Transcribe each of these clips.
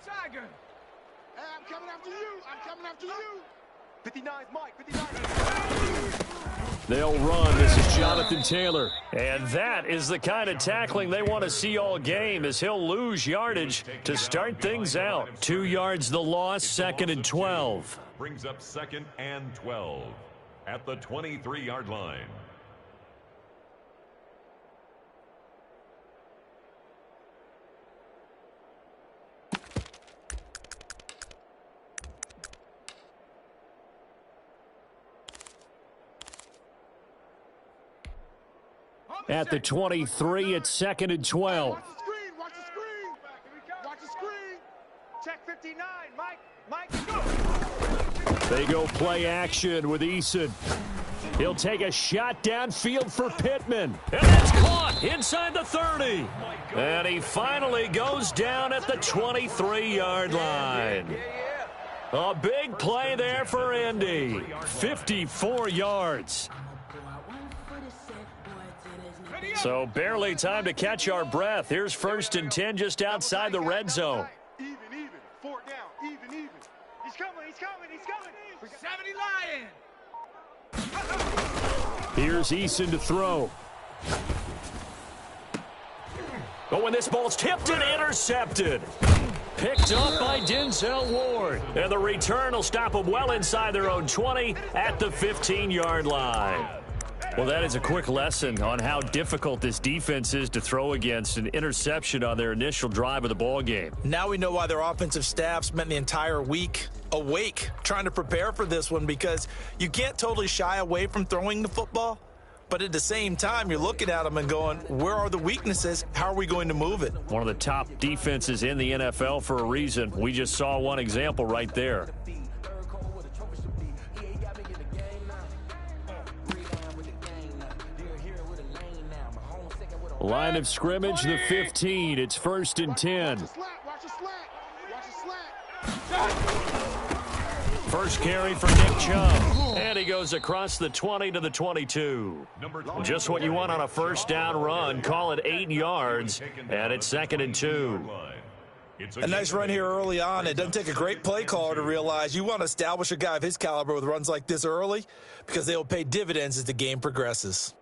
Tiger. Hey, I'm coming after you. I'm coming after you. 59's Mike. 59. They'll run. This is Jonathan Taylor. And that is the kind of tackling they want to see all game, as he'll lose yardage to start things out. 2 yards the loss, 2nd and 12. Brings up 2nd and 12 at the 23-yard line. At the 23, it's 2nd and 12. Watch the screen. Watch the screen. Watch the screen. Check 59. Mike, go. They go play action with Eason. He'll take a shot downfield for Pittman. And it's caught inside the 30. And he finally goes down at the 23-yard line. A big play there for Indy. 54 yards. So barely time to catch our breath. Here's 1st and 10 just outside the red zone. Even. 4th down. Even. He's coming. 70 Lion. Here's Eason to throw. Oh, and this ball's tipped and intercepted. Picked up by Denzel Ward. And the return will stop them well inside their own 20 at the 15-yard line. Well, that is a quick lesson on how difficult this defense is to throw against. An interception on their initial drive of the ball game. Now we know why their offensive staff spent the entire week awake trying to prepare for this one, because you can't totally shy away from throwing the football, but at the same time you're looking at them and going, where are the weaknesses? How are we going to move it? One of the top defenses in the NFL for a reason. We just saw one example right there. Line of scrimmage, the 15. It's 1st and 10. Watch the slack. First carry for Nick Chubb. And he goes across the 20 to the 22. Just what you want on a first down run. Call it 8 yards. And it's 2nd and 2. A nice run here early on. It doesn't take a great play caller to realize you want to establish a guy of his caliber with runs like this early, because they will pay dividends as the game progresses.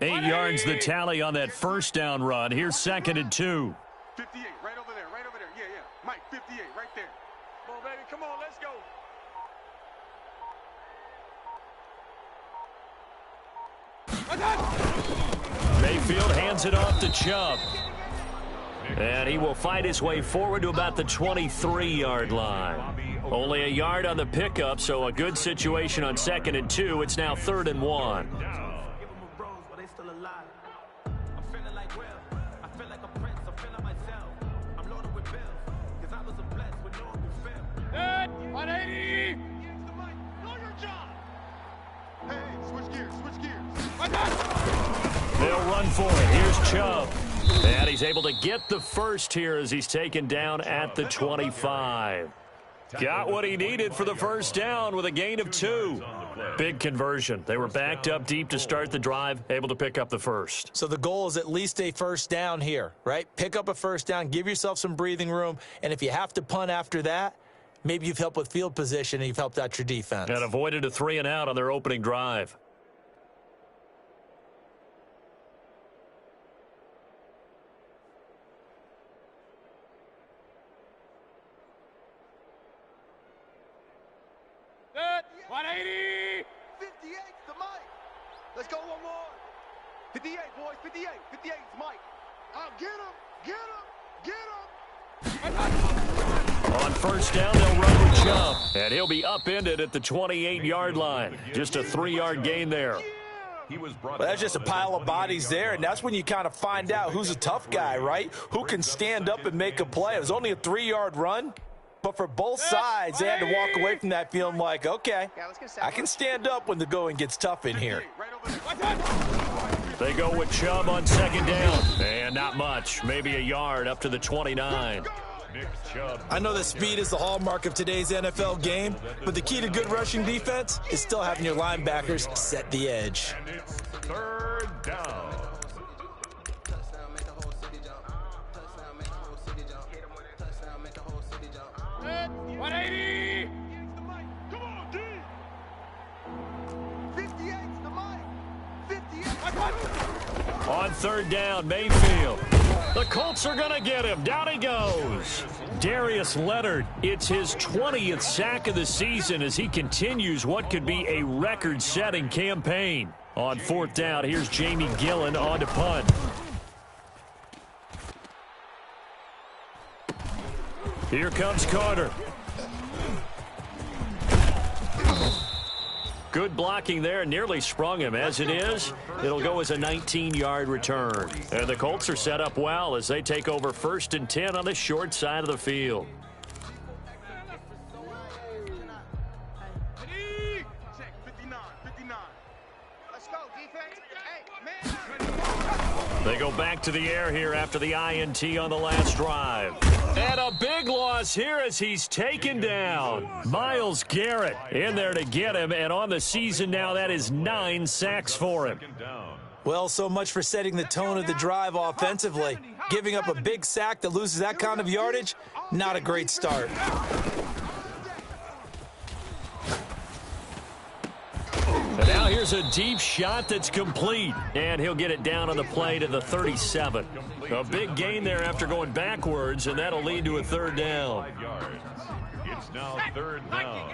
8 yards the tally on that first down run. Here's 2nd and 2. 58, right over there. Yeah. Mike, 58, right there. Come on, baby. Come on, let's go. Mayfield hands it off to Chubb. And he will fight his way forward to about the 23-yard line. Only a yard on the pickup, so a good situation on 2nd and 2. It's now 3rd and 1. They'll run for it. Here's Chubb. And he's able to get the first here as he's taken down at the 25. Got what he needed for the first down with a gain of 2. Big conversion. They were backed up deep to start the drive, able to pick up the first. So the goal is at least a first down here, right? Pick up a first down, give yourself some breathing room, and if you have to punt after that, maybe you've helped with field position and you've helped out your defense. And avoided a 3 and out on their opening drive. Good. 180. 58 to Mike. Let's go one more. 58, boys. 58. 58 to Mike. Get him. On first down, they'll run with Chubb. And he'll be upended at the 28-yard line. Just a 3-yard gain there. Well, that's just a pile of bodies there, and that's when you kind of find out who's a tough guy, right? Who can stand up and make a play. It was only a 3-yard run, but for both sides, they had to walk away from that feeling like, okay, I can stand up when the going gets tough in here. They go with Chubb on second down. And not much. Maybe a yard up to the 29. I know that speed is the hallmark of today's NFL game, but the key to good rushing defense is still having your linebackers set the edge. third down. 180. Come on, D. 58's the mic. 58. On third down, Mayfield. The Colts are going to get him. Down he goes. Darius Leonard, it's his 20th sack of the season as he continues what could be a record-setting campaign. On fourth down, here's Jamie Gillen on to punt. Here comes Carter. Good blocking there, nearly sprung him. As it is, it'll go as a 19-yard return. And the Colts are set up well as they take over 1st and 10 on the short side of the field. Check, 59, 59. Let's go, defense. Hey, man. They go back to the air here after the INT on the last drive. And a big loss here as he's taken down. Myles Garrett in there to get him, and on the season now, that is 9 sacks for him. Well, so much for setting the tone of the drive offensively. Giving up a big sack that loses that kind of yardage, not a great start. And now here's a deep shot that's complete. And he'll get it down on the play to the 37. A big gain there after going backwards, and that'll lead to a third down. 5 yards. It's now third down.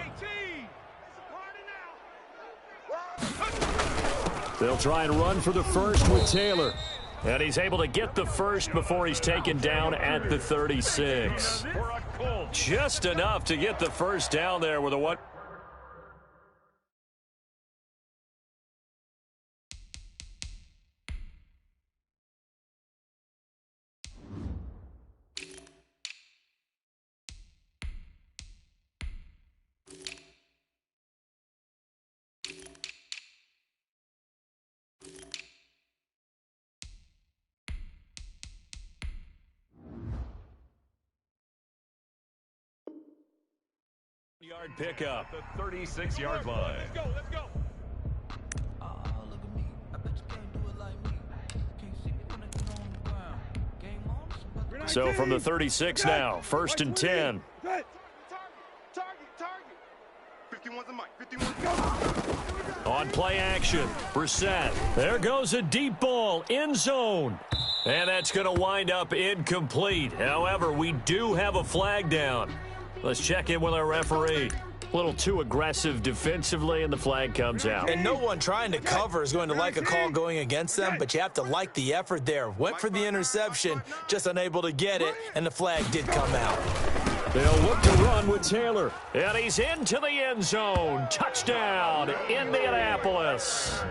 They'll try and run for the first with Taylor. And he's able to get the first before he's taken down at the 36. Just enough to get the first down there with a one. Yard pickup. The 36-yard line. Let's go, let's go. So from the 36 now, 1st and 10. Target. 51's the mic. 51's go. On play action, Brissett. There goes a deep ball, end zone. And that's going to wind up incomplete. However, we do have a flag down. Let's check in with our referee. A little too aggressive defensively, and the flag comes out. And no one trying to cover is going to like a call going against them, but you have to like the effort there. Went for the interception, just unable to get it, and the flag did come out. They'll look to run with Taylor. And he's into the end zone. Touchdown, Indianapolis.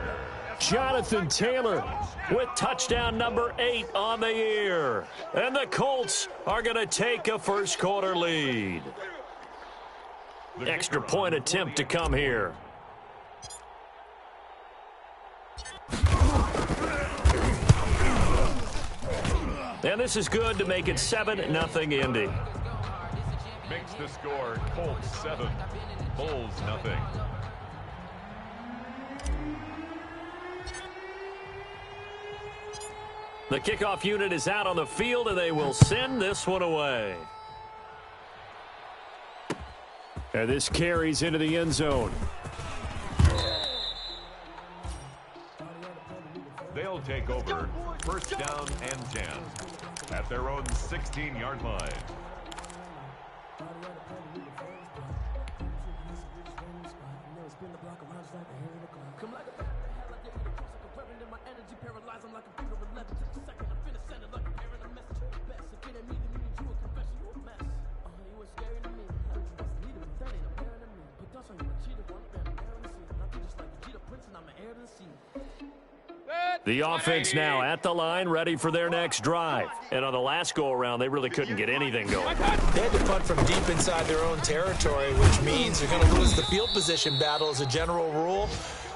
Jonathan Taylor with touchdown number 8 on the year. And the Colts are going to take a first quarter lead. Extra point attempt to come here. And this is good to make it 7-0 Indy. Makes the score Colts 7, Bulls nothing. The kickoff unit is out on the field, and they will send this one away. And this carries into the end zone. They'll take over 1st down and 10 at their own 16-yard line. The offense now at the line, ready for their next drive. And on the last go-around, they really couldn't get anything going. They had to punt from deep inside their own territory, which means they're going to lose the field position battle as a general rule.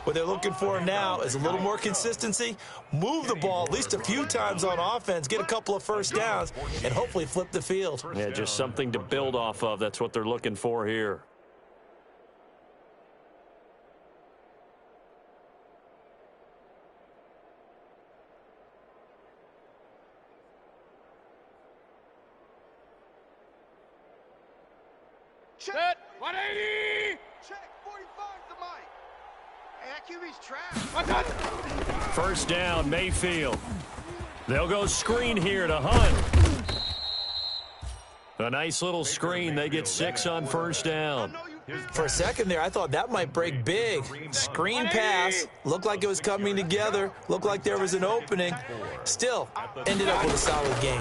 What they're looking for now is a little more consistency, move the ball at least a few times on offense, get a couple of first downs, and hopefully flip the field. Yeah, just something to build off of. That's what they're looking for here. Set. 180. Check. 45 to Mike. Hey, that QB's trash. First down, Mayfield. They'll go screen here to Hunt. A nice little screen. They get 6 on first down. For a second there, I thought that might break big. Screen pass. Looked like it was coming together. Looked like there was an opening. Still, ended up with a solid game.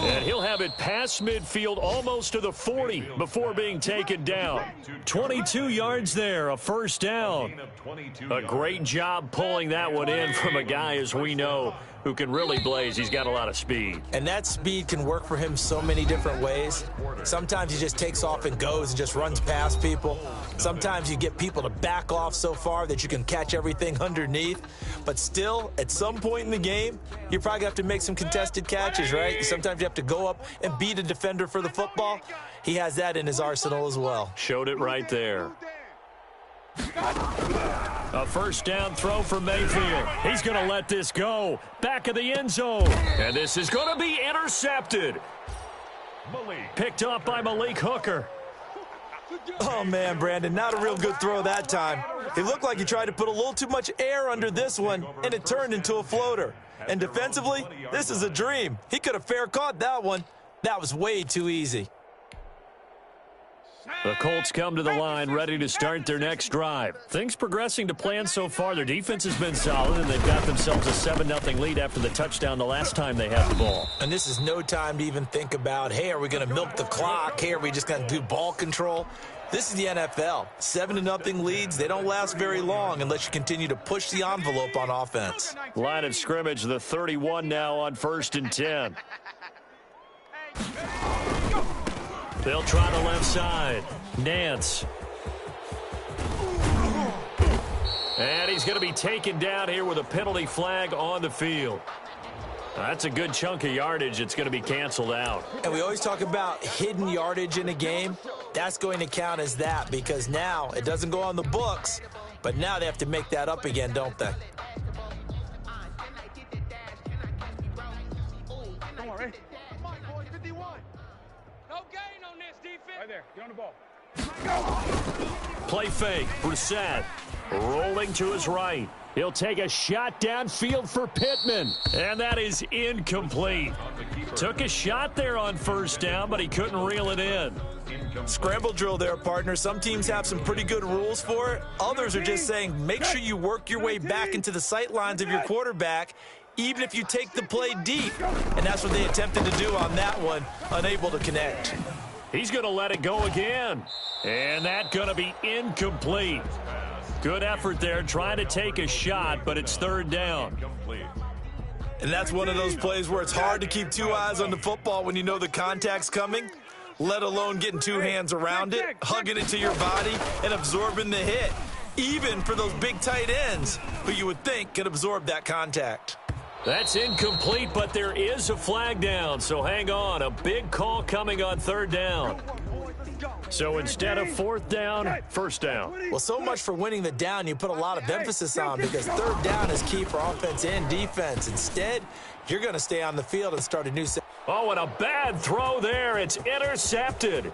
And he'll have it past midfield almost to the 40 before being taken down. 22 yards there, a first down. A great job pulling that one in from a guy, as we know, who can really blaze. He's got a lot of speed. And that speed can work for him so many different ways. Sometimes he just takes off and goes and just runs past people. Sometimes you get people to back off so far that you can catch everything underneath. But still, at some point in the game, you're probably going to have to make some contested catches, right? Sometimes you have to go up and beat a defender for the football. He has that in his arsenal as well. Showed it right there. A first down throw for Mayfield. He's going to let this go. Back of the end zone. And this is going to be intercepted. Picked up by Malik Hooker. Oh, man, Brandon, not a real good throw that time. It looked like he tried to put a little too much air under this one, and it turned into a floater. And defensively, this is a dream. He could have fair caught that one. That was way too easy. The Colts come to the line ready to start their next drive. Things progressing to plan so far. Their defense has been solid, and they've got themselves a 7-0 lead after the touchdown the last time they had the ball. And this is no time to even think about, hey, are we going to milk the clock? Hey, are we just going to do ball control? This is the NFL. 7-0 leads, they don't last very long unless you continue to push the envelope on offense. Line of scrimmage, the 31 now on 1st and 10. They'll try the left side. Nance. And he's going to be taken down here with a penalty flag on the field. That's a good chunk of yardage. It's going to be canceled out. And we always talk about hidden yardage in a game. That's going to count as that because now it doesn't go on the books, but now they have to make that up again, don't they? Come on, Ray. No gain on this defense. Right there. Get on the ball. Play fake. Brissett rolling to his right. He'll take a shot downfield for Pittman. And that is incomplete. Took a shot there on first down, but he couldn't reel it in. Scramble drill there, partner. Some teams have some pretty good rules for it. Others are just saying make sure you work your way back into the sight lines of your quarterback, even if you take the play deep. And that's what they attempted to do on that one, unable to connect. He's going to let it go again. And that's going to be incomplete. Good effort there, trying to take a shot, but it's 3rd down. And that's one of those plays where it's hard to keep 2 eyes on the football when you know the contact's coming, let alone getting 2 hands around it, hugging it to your body, and absorbing the hit, even for those big tight ends who you would think could absorb that contact. That's incomplete, but there is a flag down, so hang on. A big call coming on 3rd down. So instead of 4th down, 1st down. Well, so much for winning the down you put a lot of emphasis on because 3rd down is key for offense and defense. Instead, you're going to stay on the field and start a new set. Oh, and a bad throw there. It's intercepted.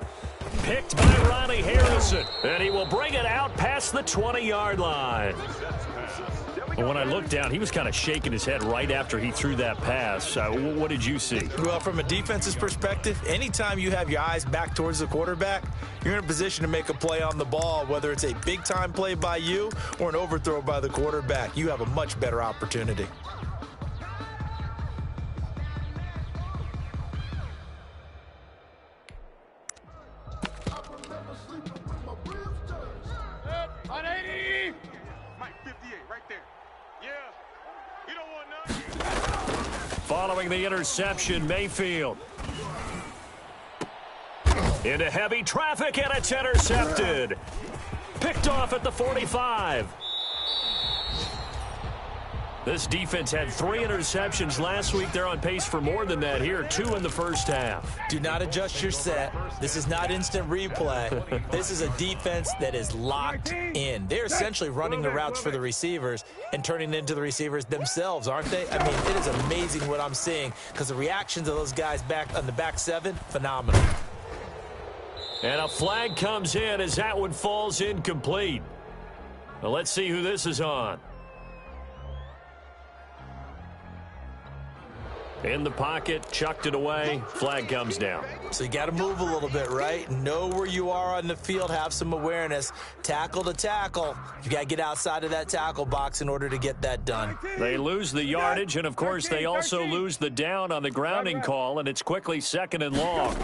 Picked by Ronnie Harrison. And he will bring it out past the 20-yard line. Well, when I looked down, he was kind of shaking his head right after he threw that pass. What did you see? Well, from a defense's perspective, anytime you have your eyes back towards the quarterback, you're in a position to make a play on the ball, whether it's a big-time play by you or an overthrow by the quarterback. You have a much better opportunity. Following the interception, Mayfield. Into heavy traffic, and it's intercepted. Picked off at the 45. This defense had 3 interceptions last week. They're on pace for more than that here, 2 in the first half. Do not adjust your set. This is not instant replay. This is a defense that is locked in. They're essentially running the routes for the receivers and turning it into the receivers themselves, aren't they? I mean, it is amazing what I'm seeing because the reactions of those guys back on the back 7, phenomenal. And a flag comes in as that one falls incomplete. Well, let's see who this is on. In the pocket, chucked it away, flag comes down. So you got to move a little bit, right? Know where you are on the field, have some awareness. Tackle to tackle. You got to get outside of that tackle box in order to get that done. They lose the yardage, and of course they also lose the down on the grounding call, and it's quickly 2nd and long.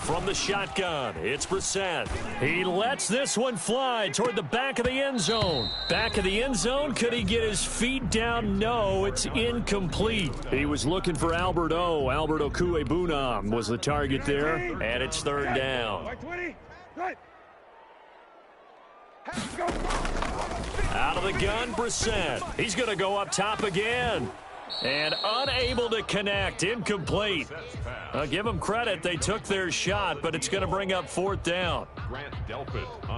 From the shotgun, it's Brissett. He lets this one fly toward the back of the end zone. Back of the end zone, could he get his feet down? No, it's incomplete. He was looking for Albert Okwuegbunam was the target there, and it's 3rd down. Out of the gun, Brissett. He's going to go up top again. And unable to connect, incomplete. I'll give them credit, they took their shot, but it's going to bring up 4th down.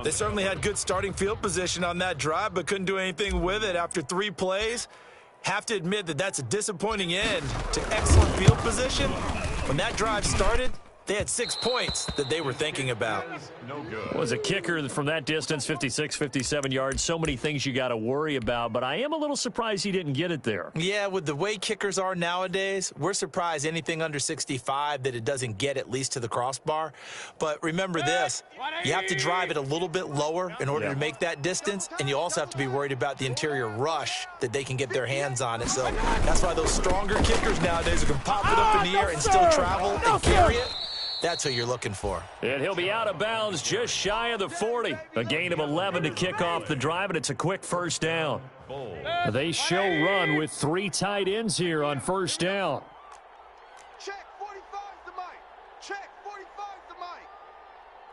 They certainly had good starting field position on that drive, but couldn't do anything with it after 3 plays. Have to admit that that's a disappointing end to excellent field position. When that drive started, they had 6 points that they were thinking about. Was a kicker from that distance, 56, 57 yards. So many things you got to worry about, but I am a little surprised he didn't get it there. Yeah, with the way kickers are nowadays, we're surprised anything under 65 that it doesn't get at least to the crossbar. But remember this, you have to drive it a little bit lower in order to make that distance, and you also have to be worried about the interior rush that they can get their hands on it. So that's why those stronger kickers nowadays can pop it up in the air and still travel and carry it. That's who you're looking for. And he'll be out of bounds just shy of the 40. A gain of 11 to kick off the drive, and it's a quick 1st down. They show run with 3 tight ends here on 1st down. Check 45's the mic. Check 45's the mic.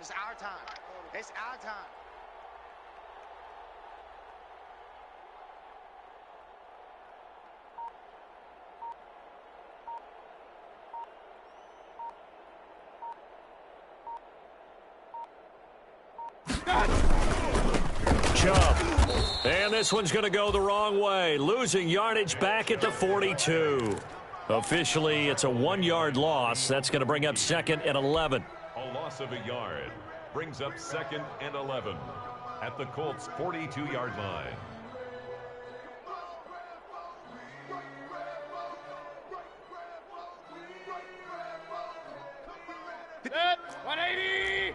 It's our time. It's our time. Chubb. And this one's going to go the wrong way. Losing yardage back at the 42. Officially, it's a 1-yard loss. That's going to bring up 2nd and 11. A loss of a yard brings up 2nd and 11 at the Colts' 42-yard line. Set, 180.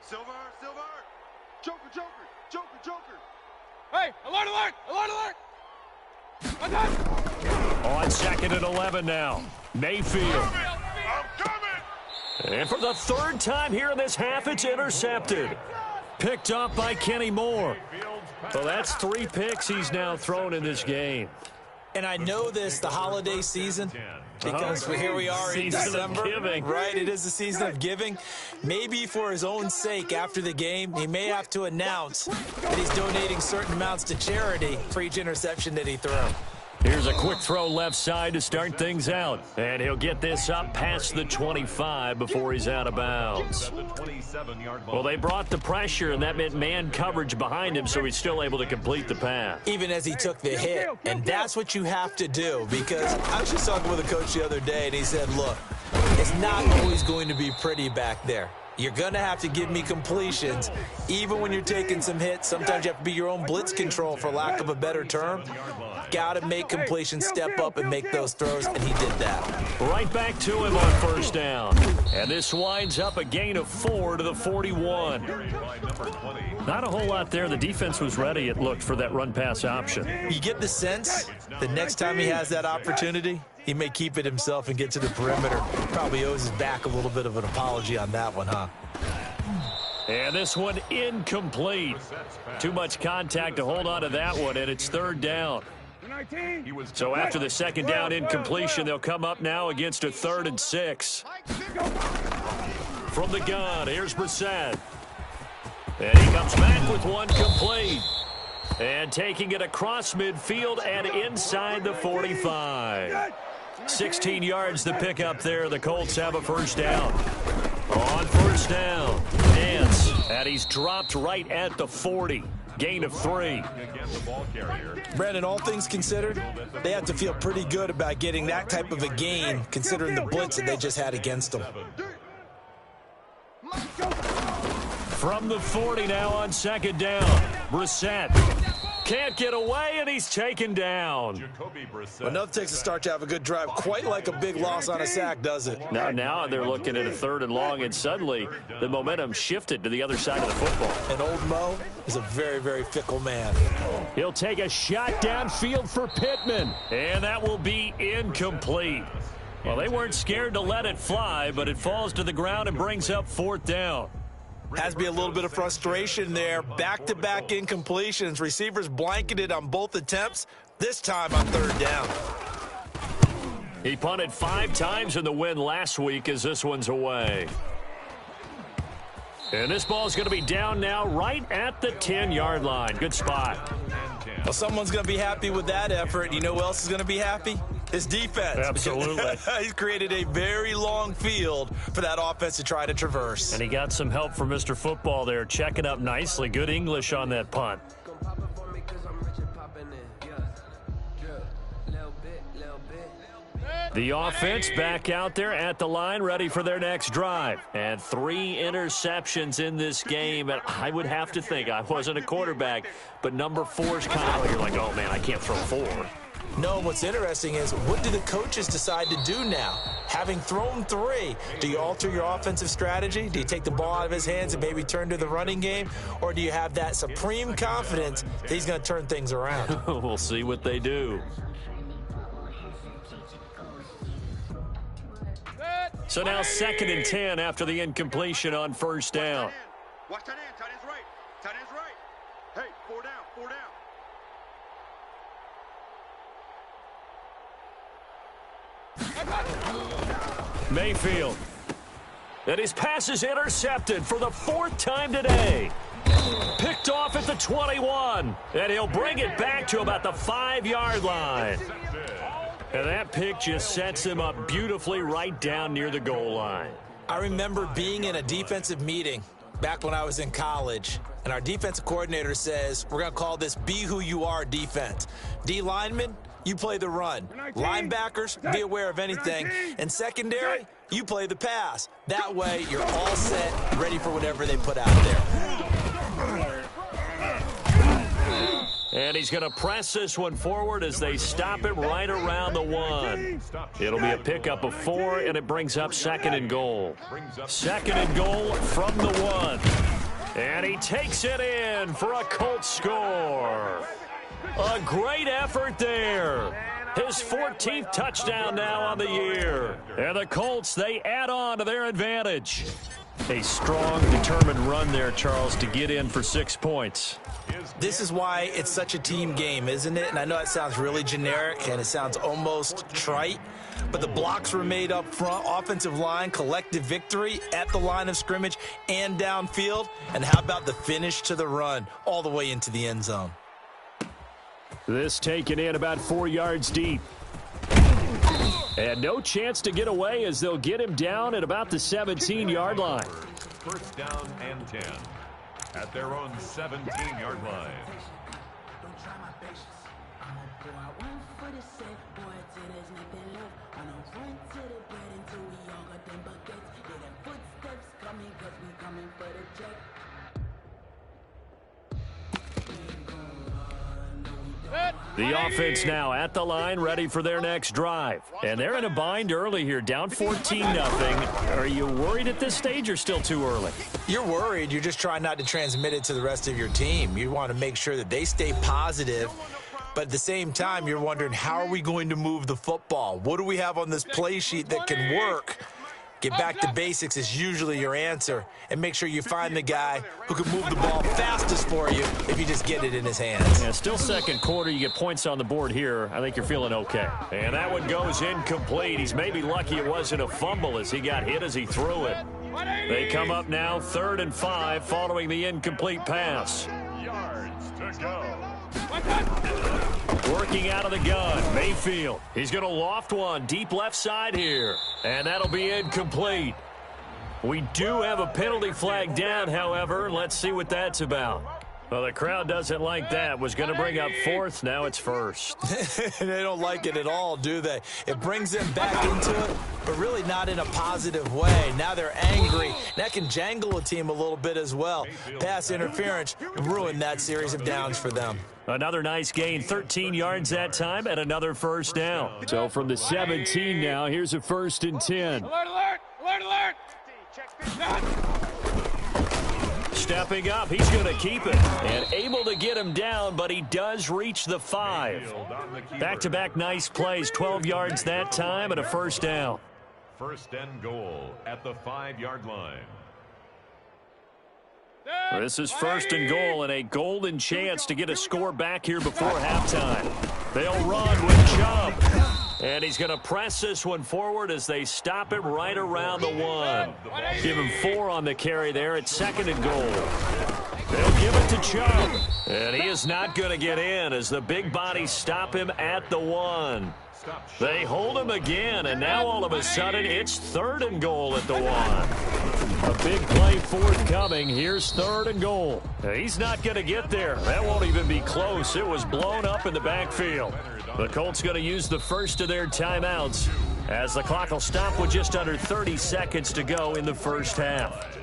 Silver. Joker. Hey, alert, alert, alert, alert. On 2nd and 11 now. Mayfield. I'm coming. And for the 3rd time here in this half, it's intercepted. Picked up by Kenny Moore. So that's 3 picks he's now thrown in this game. And I know this, the holiday season, because here we are in December, right? It is the season of giving. Maybe for his own sake after the game, he may have to announce that he's donating certain amounts to charity for each interception that he threw. Here's a quick throw left side to start things out. And he'll get this up past the 25 before he's out of bounds. Well, they brought the pressure, and that meant man coverage behind him, so he's still able to complete the pass. Even as he took the hit. And that's what you have to do, because I was just talking with a coach the other day, and he said, look, it's not always going to be pretty back there. You're going to have to give me completions, even when you're taking some hits. Sometimes you have to be your own blitz control, for lack of a better term. Got to make completions, step up and make those throws, and he did that. Right back to him on 1st down. And this winds up a gain of 4 to the 41. Not a whole lot there. The defense was ready, it looked, for that run-pass option. You get the sense that next time he has that opportunity, he may keep it himself and get to the perimeter. Probably owes his back a little bit of an apology on that one, huh? And this one incomplete. Too much contact to hold on to that one, and it's 3rd down. So after the 2nd down incompletion, they'll come up now against a 3rd and 6. From the gun, here's Brissett. And he comes back with one complete. And taking it across midfield and inside the 45. 16 yards to pick up there. The Colts have a first down. On first down, Nance, and he's dropped right at the 40. Gain of 3. Brandon, all things considered, they have to feel pretty good about getting that type of a gain, considering the blitz that they just had against them. From the 40 now on second down. Brissett can't get away, and he's taken down. Enough takes to start to have a good drive. Quite like a big loss on a sack, does it? Now they're looking at a 3rd and long, and suddenly the momentum shifted to the other side of the football. And old Mo is a very, very fickle man. He'll take a shot downfield for Pittman, and that will be incomplete. Well, they weren't scared to let it fly, but it falls to the ground and brings up 4th down. Has to be a little bit of frustration there. Back-to-back incompletions. Receivers blanketed on both attempts, this time on 3rd down. He punted 5 times in the win last week as this one's away. And this ball's going to be down now right at the 10-yard line. Good spot. Well, someone's going to be happy with that effort. You know who else is going to be happy? His defense. Absolutely. He's created a very long field for that offense to try to traverse. And he got some help from Mr. Football there, checking up nicely. Good English on that punt. The offense back out there at the line, ready for their next drive. And 3 interceptions in this game. And I would have to think, I wasn't a quarterback, but number 4 is kind of, you're like, oh, man, I can't throw 4. No, what's interesting is, what do the coaches decide to do now? Having thrown 3, do you alter your offensive strategy? Do you take the ball out of his hands and maybe turn to the running game? Or do you have that supreme confidence that he's going to turn things around? We'll see what they do. So now 2nd and 10 after the incompletion on first down. Watch tight end. Tight end's right. Tight end's right. Hey, 4 down. 4 down. Mayfield. And his pass is intercepted for the 4th time today. Picked off at the 21. And he'll bring it back to about the 5-yard line. And that pick just sets him up beautifully right down near the goal line. I remember being in a defensive meeting back when I was in college, and our defensive coordinator says, we're going to call this Be Who You Are defense. D linemen, you play the run. Linebackers, be aware of anything. And secondary, you play the pass. That way, you're all set, ready for whatever they put out there. And he's going to press this one forward as they stop it right around the 1. It'll be a pickup of 4, and it brings up 2nd and goal. 2nd and goal from the 1. And he takes it in for a Colts score. A great effort there. His 14th touchdown now on the year. And the Colts, they add on to their advantage. A strong, determined run there, Charles, to get in for 6 points. This is why it's such a team game, isn't it? And I know it sounds really generic and it sounds almost trite, but the blocks were made up front, offensive line, collective victory at the line of scrimmage and downfield. And how about the finish to the run all the way into the end zone? This taken in about 4 yards deep. And no chance to get away as they'll get him down at about the 17-yard line. First down and 10 at their own 17-yard line. The offense now at the line, ready for their next drive. And they're in a bind early here, down 14-0. Are you worried at this stage or still too early? You're worried. You're just trying not to transmit it to the rest of your team. You want to make sure that they stay positive. But at the same time, you're wondering, how are we going to move the football? What do we have on this play sheet that can work? Get back to basics is usually your answer. And make sure you find the guy who can move the ball fastest for you if you just get it in his hands. Yeah, still second quarter. You get points on the board here. I think you're feeling okay. And that one goes incomplete. He's maybe lucky it wasn't a fumble as he got hit as he threw it. They come up now 3rd and 5 following the incomplete pass. Yards to go. Working out of the gun, Mayfield. He's going to loft one deep left side here, and that'll be incomplete. We do have a penalty flag down, however. Let's see what that's about. Well, the crowd doesn't like that. Was going to bring up fourth. Now it's first. They don't like it at all, do they? It brings them back into it, but really not in a positive way. Now they're angry. That can jangle a team a little bit as well. Pass interference ruined that series of downs for them. Another nice gain, 13 yards that time, and another first down. So from the 17 now, here's a 1st and 10. Alert, alert! Alert, alert! Stepping up, he's going to keep it. And able to get him down, but he does reach the 5. Back-to-back nice plays, 12 yards that time, and a first down. First and goal at the 5-yard line. This is 1st and goal, and a golden chance to get a score back here before halftime. They'll run with Chubb. And he's going to press this one forward as they stop him right around the 1. Give him 4 on the carry there at 2nd and goal. They'll give it to Chubb. And he is not going to get in as the big bodies stop him at the 1. They hold him again, and now all of a sudden it's 3rd and goal at the 1. A big play forthcoming. Here's 3rd and goal. He's not going to get there. That won't even be close. It was blown up in the backfield. The Colts going to use the first of their timeouts as the clock will stop with just under 30 seconds to go in the first half.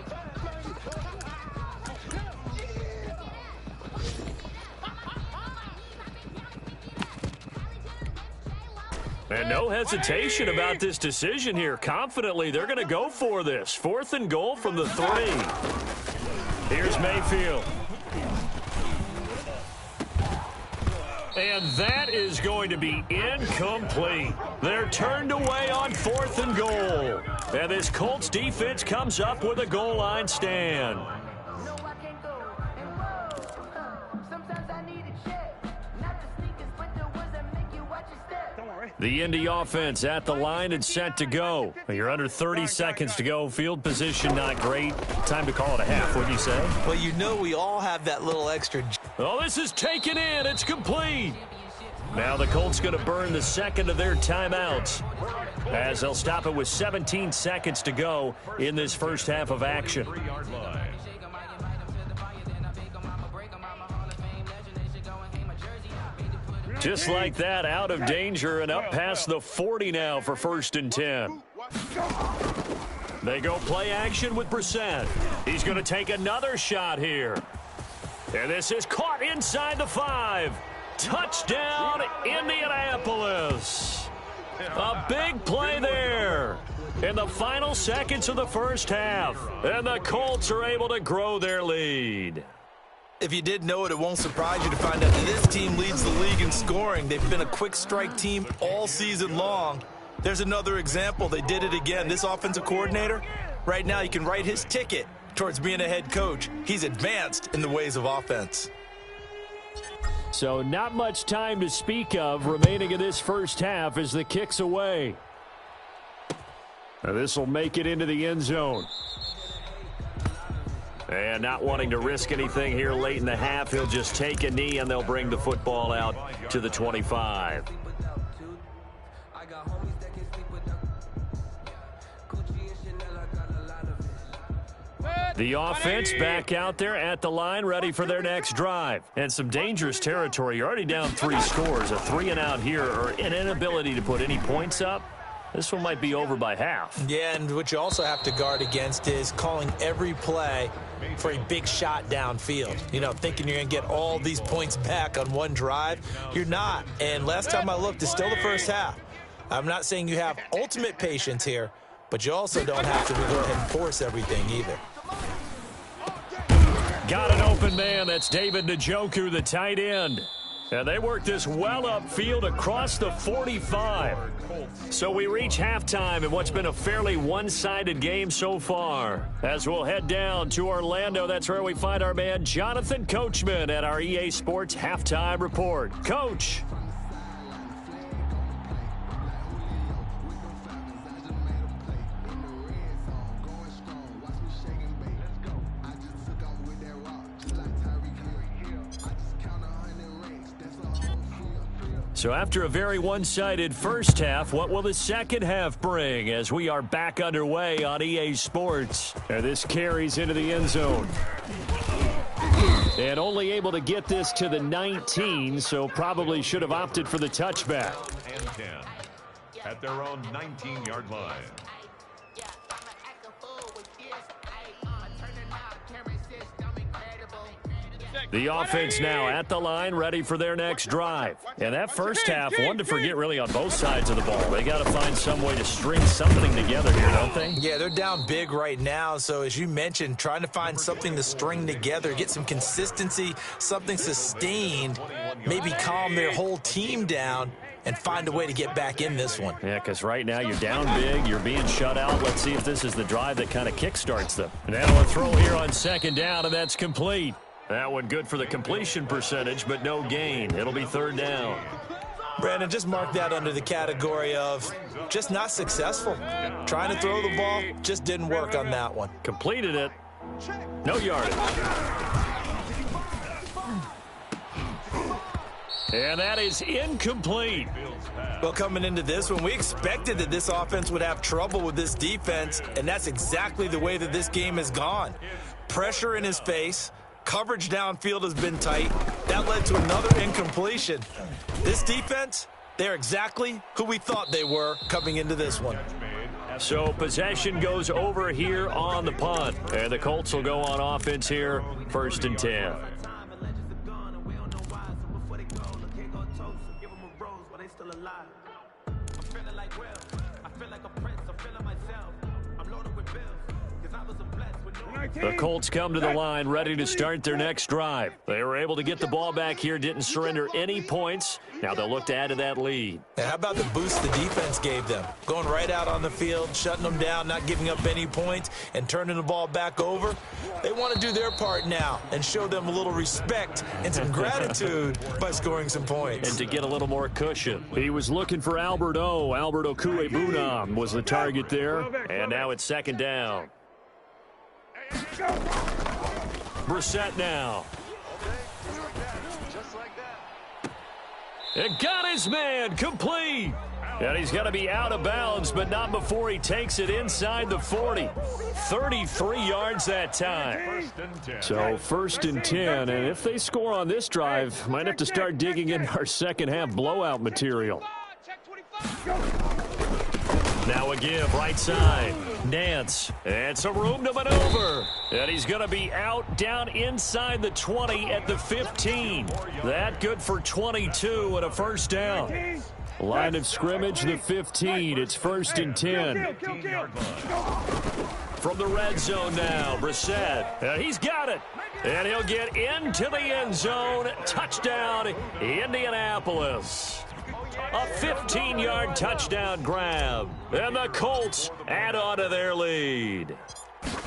And no hesitation about this decision here. Confidently, they're going to go for this. 4th and goal from the 3. Here's Mayfield. And that is going to be incomplete. They're turned away on 4th and goal. And this Colts defense comes up with a goal line stand. The Indy offense at the line and set to go. You're under 30 seconds to go. Field position not great. Time to call it a half, wouldn't you say? Well, you know we all have that little extra. Oh, this is taken in. It's complete. Now the Colts going to burn the 2nd of their timeouts as they'll stop it with 17 seconds to go in this first half of action. Just like that, out of danger and up past the 40 now for 1st and 10. They go play action with Brissett. He's going to take another shot here. And this is caught inside the 5. Touchdown, Indianapolis. A big play there in the final seconds of the first half. And the Colts are able to grow their lead. If you didn't know it, it won't surprise you to find out that this team leads the league in scoring. They've been a quick strike team all season long. There's another example. They did it again. This offensive coordinator, right now you can write his ticket towards being a head coach. He's advanced in the ways of offense. So not much time to speak of remaining in this first half as the kick's away. Now this will make it into the end zone. And not wanting to risk anything here late in the half, he'll just take a knee and they'll bring the football out to the 25. The offense back out there at the line, ready for their next drive. And some dangerous territory. You're already down 3 scores. A 3-and-out here or an inability to put any points up. This one might be over by half. Yeah, and what you also have to guard against is calling every play for a big shot downfield. You know, thinking you're going to get all these points back on one drive. You're not. And last time I looked, it's still the first half. I'm not saying you have ultimate patience here, but you also don't have to go ahead and force everything either. Got an open man. That's David Njoku, the tight end. And they work this well upfield across the 45. So we reach halftime in what's been a fairly one-sided game so far. As we'll head down to Orlando, that's where we find our man Jonathan Coachman at our EA Sports Halftime Report. Coach. So after a very one-sided first half, what will the second half bring as we are back underway on EA Sports? And this carries into the end zone. And only able to get this to the 19, so probably should have opted for the touchback. And 10 at their own 19-yard line. The offense now at the line, ready for their next drive. And that first half, one to forget really on both sides of the ball. They got to find some way to string something together here, don't they? Yeah, they're down big right now. So as you mentioned, trying to find something to string together, get some consistency, something sustained, maybe calm their whole team down and find a way to get back in this one. Yeah, because right now you're down big, you're being shut out. Let's see if this is the drive that kind of kickstarts them. Now a throw here on second down, and that's complete. That one good for the completion percentage, but no gain. It'll be third down. Brandon, just mark that under the category of just not successful. Trying to throw the ball, just didn't work on that one. Completed it. No yardage. And that is incomplete. Well, coming into this one, we expected that this offense would have trouble with this defense, and that's exactly the way that this game has gone. Pressure in his face. Coverage downfield has been tight. That led to another incompletion. This defense, they're exactly who we thought they were coming into this one. So possession goes over here on the punt. And the Colts will go on offense here, 1st and 10. The Colts come to the line ready to start their next drive. They were able to get the ball back here, didn't surrender any points. Now they'll look to add to that lead. And how about the boost the defense gave them? Going right out on the field, shutting them down, not giving up any points, and turning the ball back over. They want to do their part now and show them a little respect and some gratitude by scoring some points. And to get a little more cushion. He was looking for Albert Okwuegbunam was the target there. And now it's second down. Brissett now. And got his man complete. And he's going to be out of bounds, but not before he takes it inside the 40. 33 yards that time. So 1st and 10, and if they score on this drive, might have to start digging in our second half blowout material. Now a give, right side. Nance. And some room to maneuver. And he's going to be out down inside the 20 at the 15. That good for 22 and a first down. Line of scrimmage, the 15. It's 1st and 10. From the red zone now, Brissett. And he's got it. And he'll get into the end zone. Touchdown, Indianapolis. A 15-yard touchdown grab. And the Colts add on to their lead.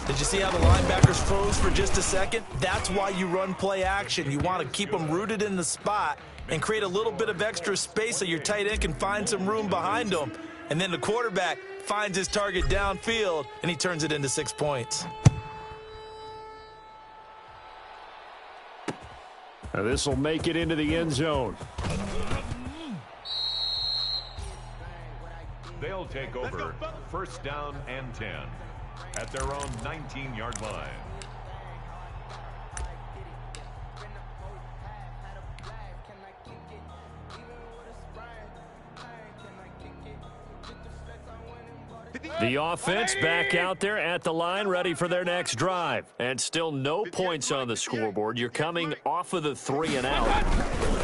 Did you see how the linebackers froze for just a second? That's why you run play action. You want to keep them rooted in the spot and create a little bit of extra space so your tight end can find some room behind them. And then the quarterback finds his target downfield, and he turns it into 6 points. Now this will make it into the end zone. They'll take over 1st down and 10 at their own 19-yard line. The offense back out there at the line, ready for their next drive. And still no points on the scoreboard. You're coming off of the 3 and out.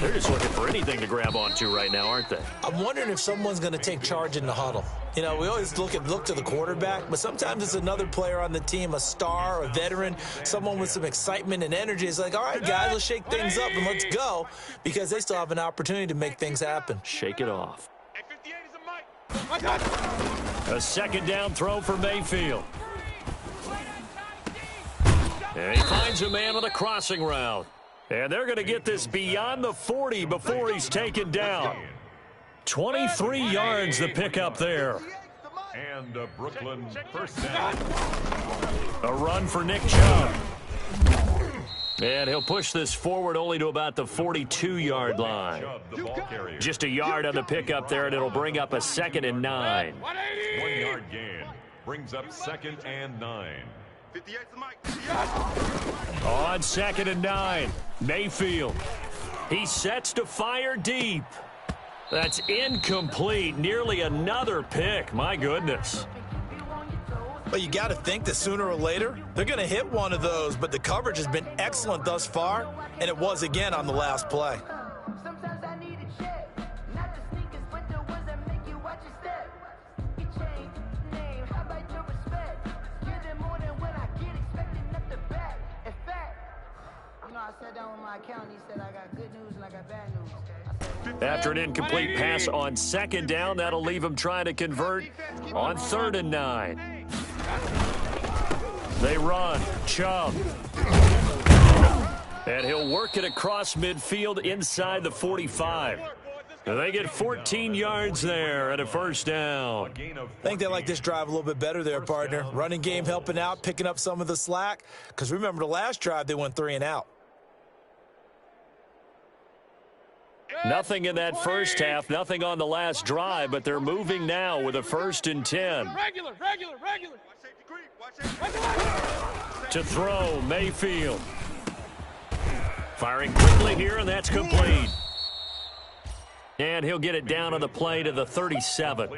They're just looking for anything to grab onto right now, aren't they? I'm wondering if someone's going to take charge in the huddle. You know, we always look to the quarterback, but sometimes it's another player on the team, a star, a veteran, someone with some excitement and energy. It's like, all right, guys, let's shake things up and let's go, because they still have an opportunity to make things happen. Shake it off. A second down throw for Mayfield. And he finds a man with a crossing route. And they're going to get this beyond the 40 before he's taken down. 23 yards the pickup there. And a Brooklyn first down. A run for Nick Chubb. And he'll push this forward only to about the 42-yard line. Just a yard on the pickup there, and it'll bring up a 2nd and 9. 1 yard gain brings up 2nd and 9. 58's the mic. On 2nd and 9, Mayfield. He sets to fire deep. That's incomplete. Nearly another pick. My goodness. But you got to think that sooner or later, they're going to hit one of those. But the coverage has been excellent thus far, and it was again on the last play. After an incomplete pass on 2nd down, that'll leave him trying to convert on 3rd and 9. They run. Chubb. And he'll work it across midfield inside the 45. They get 14 yards there and a 1st down. I think they like this drive a little bit better there, partner. Running game helping out, picking up some of the slack. Because remember, the last drive, they went 3 and out. Nothing in that first half, nothing on the last drive, but they're moving now with a 1st and 10. Regular. To throw, Mayfield. Firing quickly here, and that's complete. And he'll get it down on the play to the 37.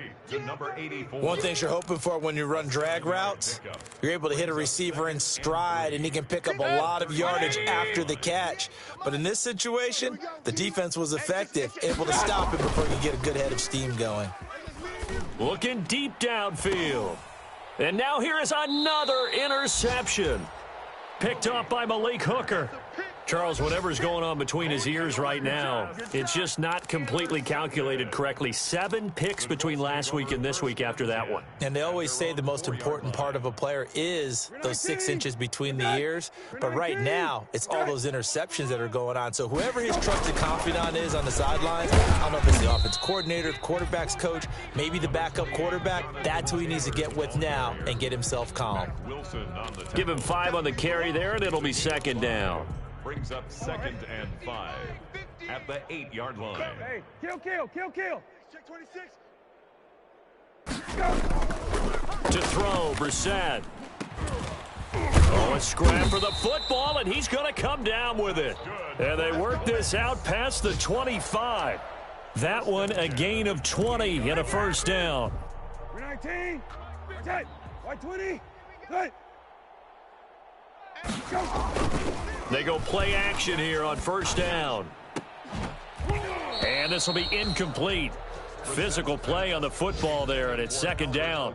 One thing you're hoping for when you run drag routes, you're able to hit a receiver in stride, and he can pick up a lot of yardage after the catch. But in this situation, the defense was effective, able to stop it before you get a good head of steam going. Looking deep downfield. And now here is another interception. Picked off by Malik Hooker. Charles, whatever's going on between his ears right now, it's just not completely calculated correctly. 7 picks between last week and this week after that one. And they always say the most important part of a player is those 6 inches between the ears. But right now, it's all those interceptions that are going on. So whoever his trusted confidant is on the sidelines, I don't know if it's the offense coordinator, the quarterback's coach, maybe the backup quarterback, that's who he needs to get with now and get himself calm. Give him 5 on the carry there, and it'll be 2nd down. Brings up 2nd and 5 at the 8-yard line. Hey, kill. Check 26. To throw, Brissett. Oh, a scrap for the football, and he's going to come down with it. And they work this out past the 25. That one a gain of 20 and a 1st down. 19. Tight. White 20. Good. They go play action here on 1st down. And this will be incomplete. Physical play on the football there, and it's 2nd down.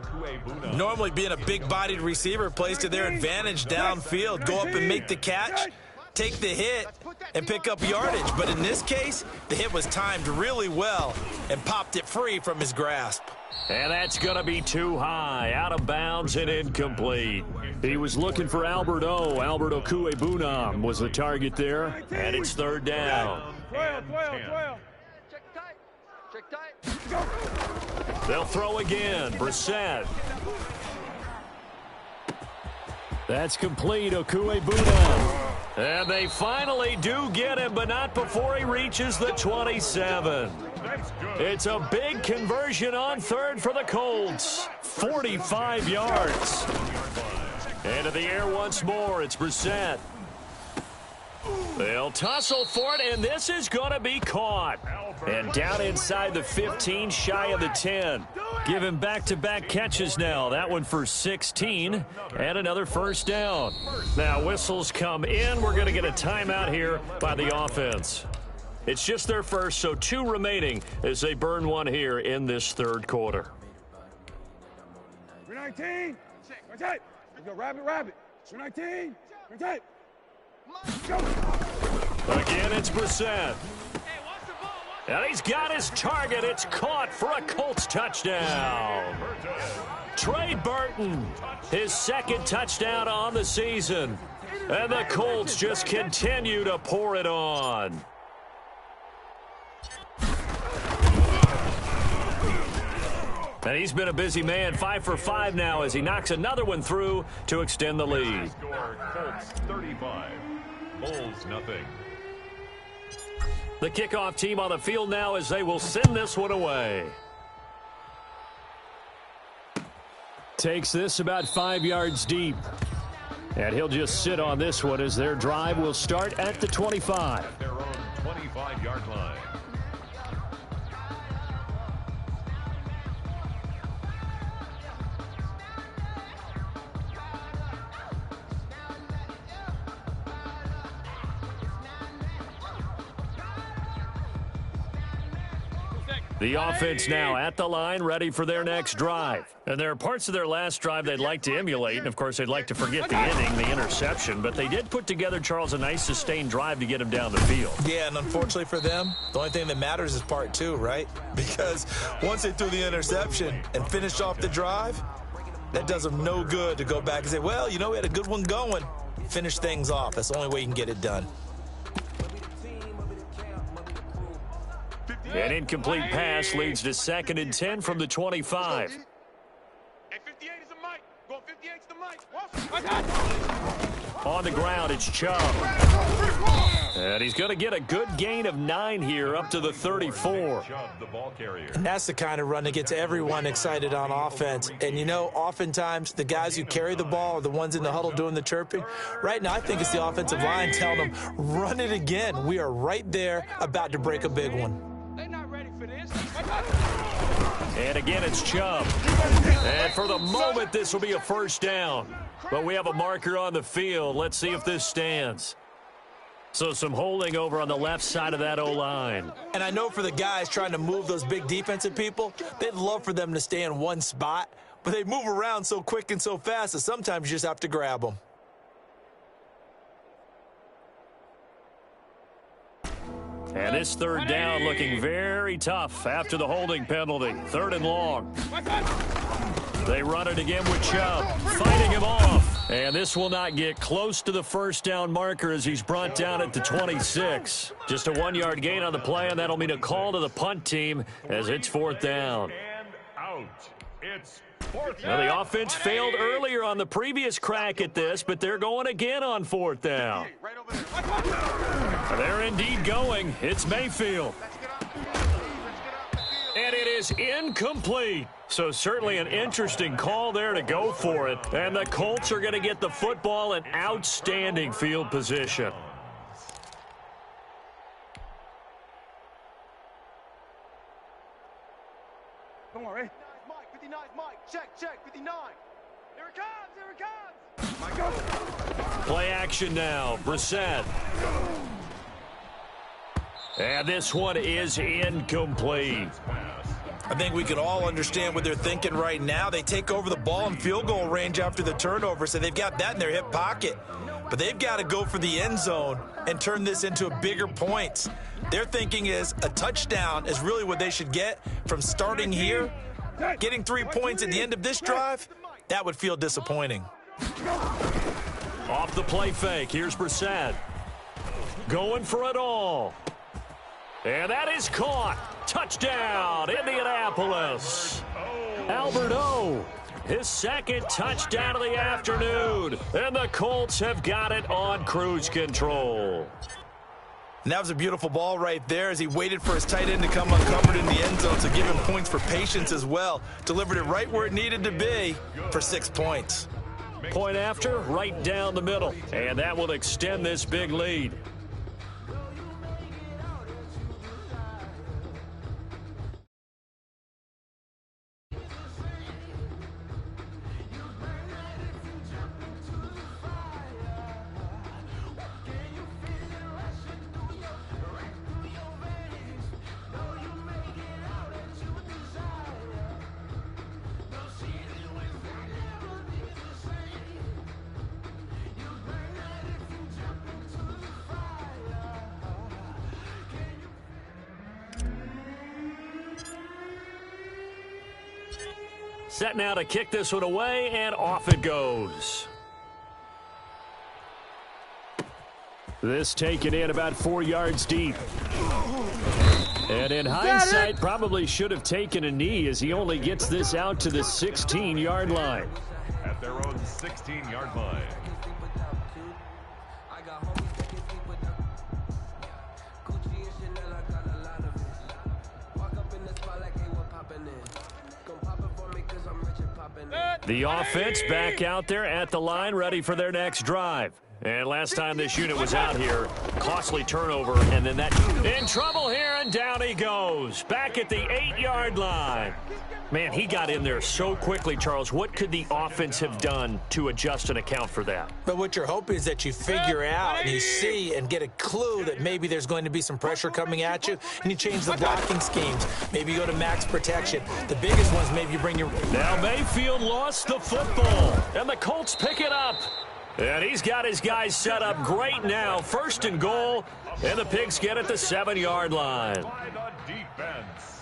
Normally being a big-bodied receiver plays to their advantage downfield. Go up and make the catch, take the hit, and pick up yardage. But in this case, the hit was timed really well and popped it free from his grasp. And that's going to be too high, out of bounds and incomplete. He was looking for Albert Okwuegbunam was the target there, and it's 3rd down. 12. Check tight. They'll throw again. Brissett. That's complete. Okwuegbunam. And they finally do get him, but not before he reaches the 27. It's a big conversion on 3rd for the Colts. 45 yards. Into the air once more. It's Brissett. They'll tussle for it, and this is going to be caught. And down inside the 15, shy of the 10. Give him back-to-back catches now. That one for 16, and another 1st down. Now whistles come in. We're going to get a timeout here by the offense. It's just their first, so 2 remaining as they burn one here in this 3rd quarter. 19. Tight. Let's go rabbit. 19. Tight. Again, it's Brissett. And he's got his target. It's caught for a Colts touchdown. Trey Burton, his 2nd touchdown on the season. And the Colts just continue to pour it on. And he's been a busy man, 5 for 5 now as he knocks another one through to extend the lead. Colts 35, Bulls nothing. The kickoff team on the field now as they will send this one away. Takes this about 5 yards deep. And he'll just sit on this one as their drive will start at the 25. At their own 25-yard line. The offense now at the line, ready for their next drive. And there are parts of their last drive they'd like to emulate, and of course they'd like to forget the inning, the interception, but they did put together, Charles, a nice sustained drive to get them down the field. Yeah, and unfortunately for them, the only thing that matters is part two, right? Because once they threw the interception and finished off the drive, that does them no good to go back and say, well, you know, we had a good one going. Finish things off. That's the only way you can get it done. An incomplete pass leads to 2nd and 10 from the 25. Hey, 58 is the mic. Going 58 is the mic. On the ground, it's Chubb. And he's going to get a good gain of 9 here up to the 34. Chubb, the ball carrier. And that's the kind of run that gets everyone excited on offense. And, you know, oftentimes the guys who carry the ball are the ones in the huddle doing the chirping. Right now, I think it's the offensive line telling them, run it again. We are right there about to break a big one. They're not ready for this. And again, it's Chubb. And for the moment, this will be a first down. But we have a marker on the field. Let's see if this stands. So some holding over on the left side of that O-line. And I know for the guys trying to move those big defensive people, they'd love for them to stay in one spot. But they move around so quick and so fast that sometimes you just have to grab them. And this third down looking very tough after the holding penalty. 3rd and long. They run it again with Chubb, fighting him off. And this will not get close to the first down marker as he's brought down at the 26. Just a 1-yard gain on the play, and that'll mean a call to the punt team as it's 4th down. And out. It's 4th Now, down. the offense failed earlier on the previous crack at this, but they're going again on 4th down. Right over there. They're indeed going. It's Mayfield. Let's get up the field. Let's get up the field. And it is incomplete. So certainly an interesting call there to go for it. And the Colts are going to get the football in outstanding field position. Come on, Ray. Mike, 59 Mike. Check, 59. Here it comes, here it comes. My God. Play action now. Brissett. And this one is incomplete. I think we can all understand what they're thinking right now. They take over the ball in field goal range after the turnover, so they've got that in their hip pocket. But they've got to go for the end zone and turn this into bigger points. Their thinking is a touchdown is really what they should get from starting here. Getting 3 points at the end of this drive, that would feel disappointing. Off the play fake. Here's Brissett. Going for it all. And that is caught. Touchdown, Indianapolis. Albert O, his 2nd touchdown of the afternoon. And the Colts have got it on cruise control. And that was a beautiful ball right there as he waited for his tight end to come uncovered in the end zone to give him points for patience as well. Delivered it right where it needed to be for 6 points. Point after, right down the middle. And that will extend this big lead. Set now to kick this one away, and off it goes. This taken in about 4 yards deep. And in hindsight, probably should have taken a knee as he only gets this out to the 16-yard line. At their own 16-yard line. The offense back out there at the line, ready for their next drive. And last time this unit was out here, costly turnover, and then that in trouble here, and down he goes. Back at the 8-yard line. Man, he got in there so quickly, Charles. What could the offense have done to adjust and account for that? But what you're hoping is that you figure out and you see and get a clue that maybe there's going to be some pressure coming at you, and you change the blocking schemes. Maybe you go to max protection. The biggest ones, maybe you bring your... Now Mayfield lost the football, and the Colts pick it up. And he's got his guys set up great now. 1st and goal, and the Pigs get at the 7-yard line. By the defense.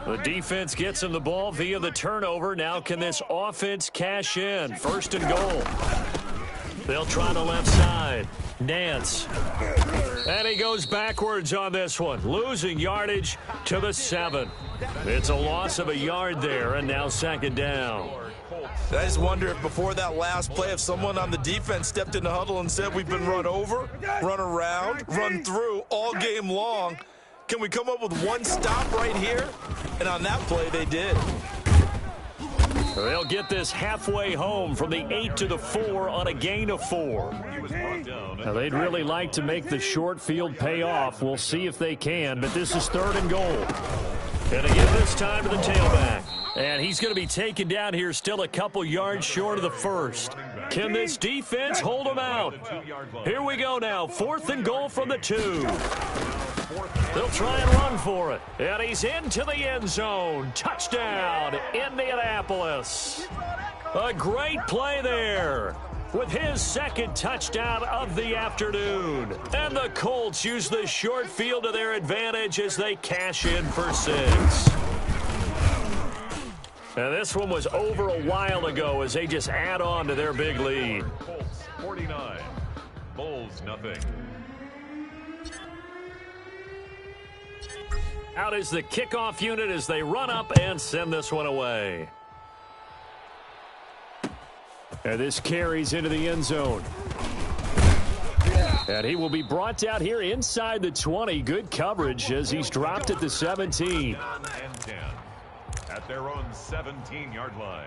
The defense gets him the ball via the turnover. Now can this offense cash in? 1st and goal. They'll try the left side. Nance. And he goes backwards on this one, losing yardage to the 7. It's a loss of a yard there, and now 2nd down. I just wonder if before that last play, if someone on the defense stepped in the huddle and said, we've been run over, run around, run through all game long. Can we come up with one stop right here? And on that play, they did. They'll get this halfway home from the 8 to the 4 on a gain of 4. Now, they'd really like to make the short field pay off. We'll see if they can, but this is 3rd and goal. And again this time to the tailback. And he's going to be taken down here still a couple yards short of the 1st. Can this defense hold him out? Here we go now. 4th and goal from the 2. They'll try and run for it. And he's into the end zone. Touchdown, Indianapolis. A great play there with his 2nd touchdown of the afternoon. And the Colts use the short field to their advantage as they cash in for 6. And this one was over a while ago as they just add on to their big lead. Colts 49, Bulls nothing. Out is the kickoff unit as they run up and send this one away. And this carries into the end zone. And he will be brought down here inside the 20. Good coverage as he's dropped at the 17. And 10 at their own 17-yard line.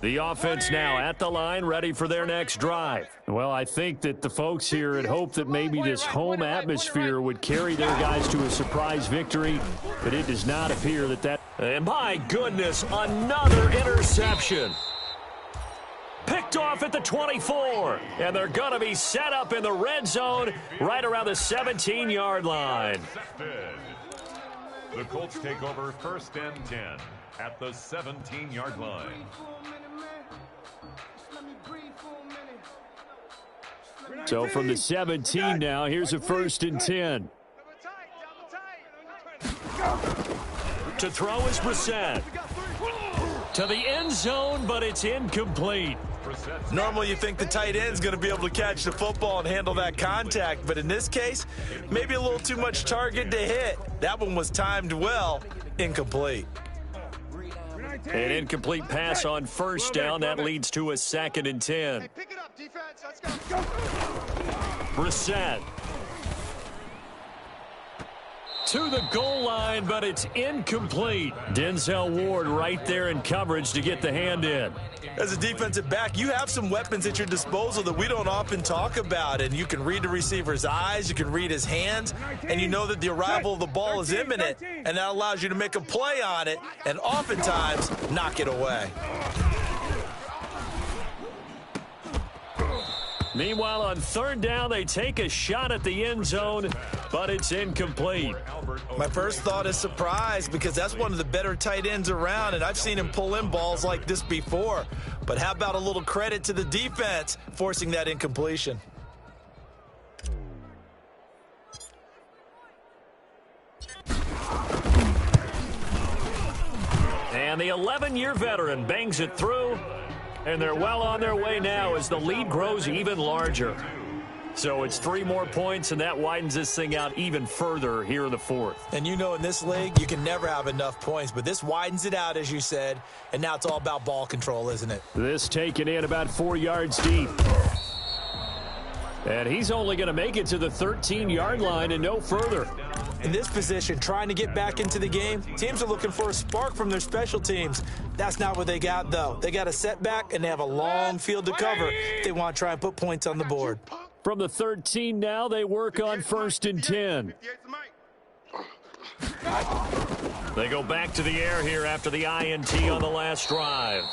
The offense now at the line, ready for their next drive. Well, I think that the folks here had hoped that maybe this home atmosphere would carry their guys to a surprise victory, but it does not appear that. And my goodness, another interception. Picked off at the 24, and they're going to be set up in the red zone right around the 17-yard line. The Colts take over 1st and 10 at the 17-yard line. So from the 17 now, here's a 1st and 10. To throw is Brissett. To the end zone, but it's incomplete. Normally you think the tight end's going to be able to catch the football and handle that contact, but in this case, maybe a little too much target to hit. That one was timed well, incomplete. An incomplete pass on 1st down. That leads to a 2nd and 10. Hey, pick it up, defense. Let's go. Brissett. To the goal line, but it's incomplete. Denzel Ward right there in coverage to get the hand in. As a defensive back, you have some weapons at your disposal that we don't often talk about, and you can read the receiver's eyes, you can read his hands, and you know that the arrival of the ball is imminent, and that allows you to make a play on it and oftentimes knock it away. Meanwhile, on 3rd down, they take a shot at the end zone, but it's incomplete. My first thought is surprise because that's one of the better tight ends around, and I've seen him pull in balls like this before. But how about a little credit to the defense forcing that incompletion? And the 11-year veteran bangs it through. And they're well on their way now as the lead grows even larger. So it's 3 more points, and that widens this thing out even further here in the fourth. And you know in this league, you can never have enough points, but this widens it out, as you said, and now it's all about ball control, isn't it? This taken in about 4 yards deep. And he's only going to make it to the 13-yard line and no further. In this position, trying to get back into the game, teams are looking for a spark from their special teams. That's not what they got, though. They got a setback, and they have a long field to cover if they want to try and put points on the board. From the 13 now, they work on 1st and 10. They go back to the air here after the INT on the last drive.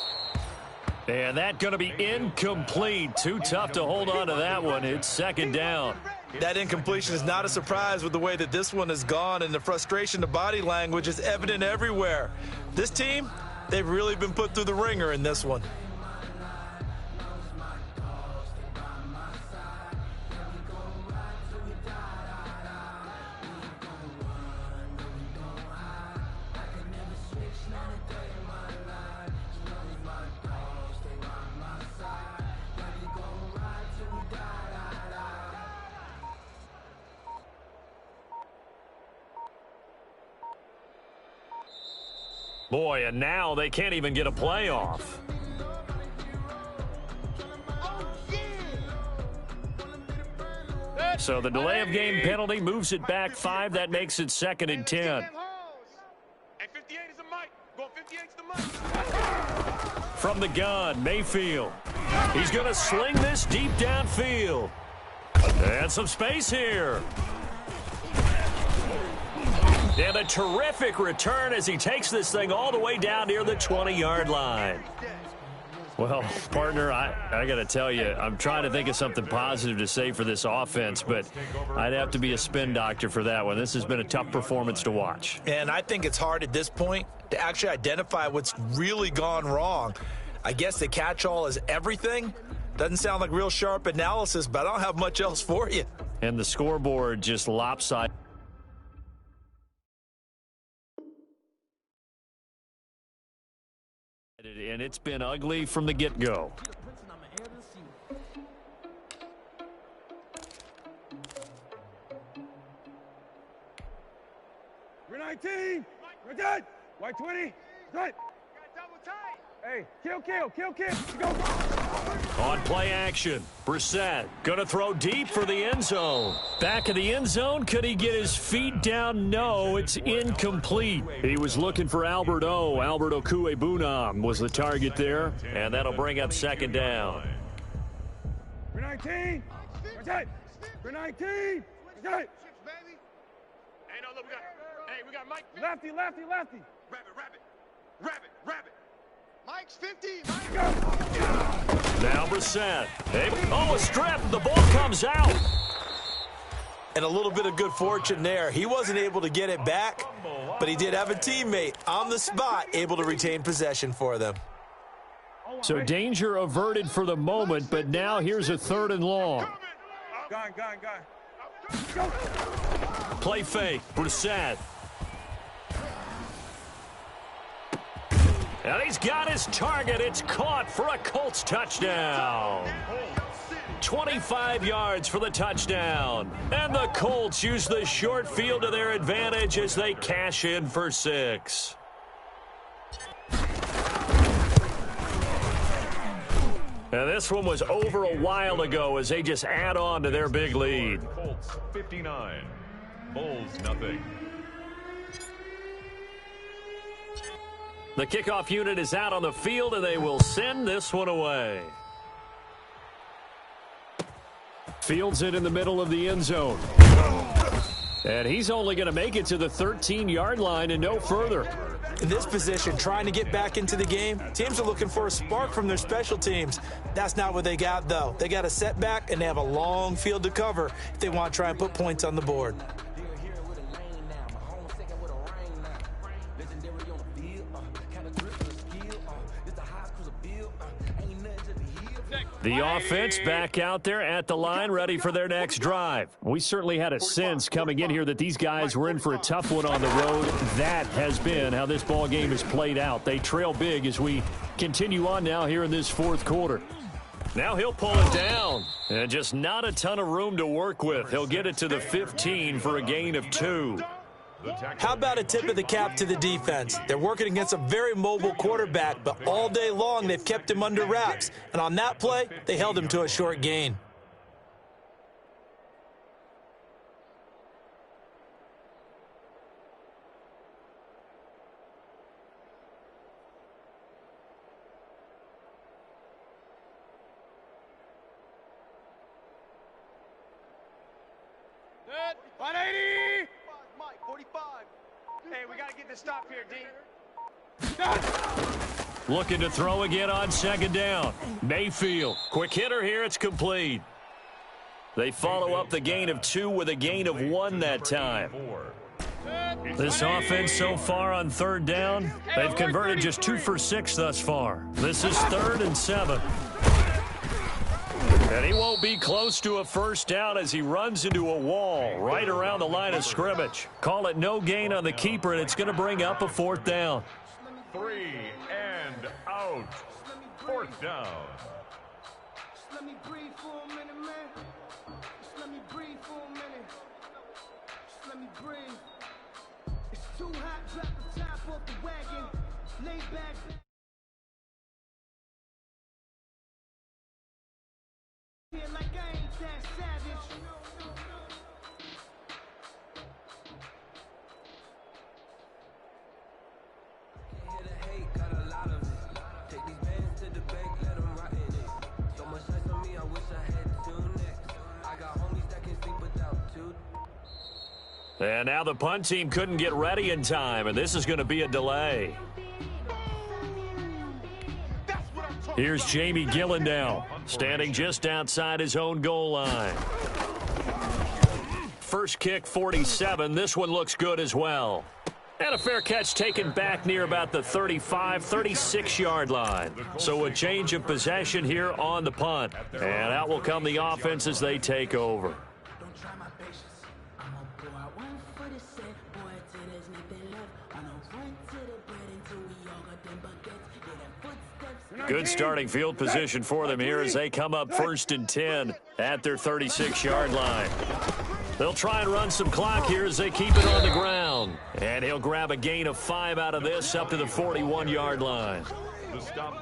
And that's going to be incomplete. Too tough to hold on to that one. It's 2nd down. That incompletion is not a surprise with the way that this one has gone, and the frustration, the body language is evident everywhere. This team, they've really been put through the ringer in this one. Boy, and now they can't even get a playoff. So the delay of game penalty moves it back 5. That makes it 2nd and 10. Hey, 58 is a mic. Going 58 is the mic. From the gun, Mayfield. He's going to sling this deep downfield. And some space here. And a terrific return as he takes this thing all the way down near the 20-yard line. Well, partner, I got to tell you, I'm trying to think of something positive to say for this offense, but I'd have to be a spin doctor for that one. This has been a tough performance to watch. And I think it's hard at this point to actually identify what's really gone wrong. I guess the catch-all is everything. Doesn't sound like real sharp analysis, but I don't have much else for you. And the scoreboard just lopsided. And it's been ugly from the get-go. We're 19. We're good. White 20. Good. Hey, kill. Go. On play action, Brissett gonna throw deep for the end zone. Back of the end zone, could he get his feet down? No, it's incomplete. He was looking for Albert Okuebunam was the target there, and that'll bring up 2nd down. We're 19. We're good. We're 19. We're good. Hey, no, look, we got Mike. Lefty. Rabbit. Mike's 50. Now Brissett. A strip. The ball comes out. And a little bit of good fortune there. He wasn't able to get it back, but he did have a teammate on the spot able to retain possession for them. So danger averted for the moment, but now here's a 3rd and long. Gone. Play fake. Brissett. And he's got his target. It's caught for a Colts touchdown. 25 yards for the touchdown. And the Colts use the short field to their advantage as they cash in for 6. And this one was over a while ago as they just add on to their big lead. Colts 59, Bulls nothing. The kickoff unit is out on the field, and they will send this one away. Fields it in the middle of the end zone. And he's only going to make it to the 13-yard line and no further. In this position, trying to get back into the game, teams are looking for a spark from their special teams. That's not what they got, though. They got a setback, and they have a long field to cover if they want to try and put points on the board. The offense back out there at the line, ready for their next drive. We certainly had a sense coming in here that these guys were in for a tough one on the road. That has been how this ball game has played out. They trail big as we continue on now here in this 4th quarter. Now he'll pull it down. And just not a ton of room to work with. He'll get it to the 15 for a gain of 2. How about a tip of the cap to the defense? They're working against a very mobile quarterback, but all day long they've kept him under wraps. And on that play, they held him to a short gain. Good. 180. Mike, 45. Hey, we got to get this stop here, D. Looking to throw again on second down. Mayfield, quick hitter here, it's complete. They follow up the gain of 2 with a gain of 1 that time. This offense so far on third down, they've converted just 2 for 6 thus far. This is 3rd and 7. And he won't be close to a first down as he runs into a wall right around the line of scrimmage. Call it no gain on the keeper, and it's going to bring up a 4th down. 3 and out. 4th down. Let me breathe for a minute, man. Just let me breathe for a minute. Just let me breathe. It's too hot, drop the top off the wagon. Lay back. Feel like I ain't that savage. Can't hear the hate, got a lot of it. Take these bands to the bank, let them rot in it. So much ice on me, I wish I had 2 necks. I got homies that can sleep without 2. And now the punt team couldn't get ready in time, and this is going to be a delay. Here's Jamie Gillendow, standing just outside his own goal line. First kick, 47. This one looks good as well. And a fair catch taken back near about the 35, 36-yard line. So a change of possession here on the punt. And out will come the offense as they take over. Good starting field position for them here as they come up 1st and 10 at their 36-yard line. They'll try and run some clock here as they keep it on the ground. And he'll grab a gain of 5 out of this up to the 41-yard line.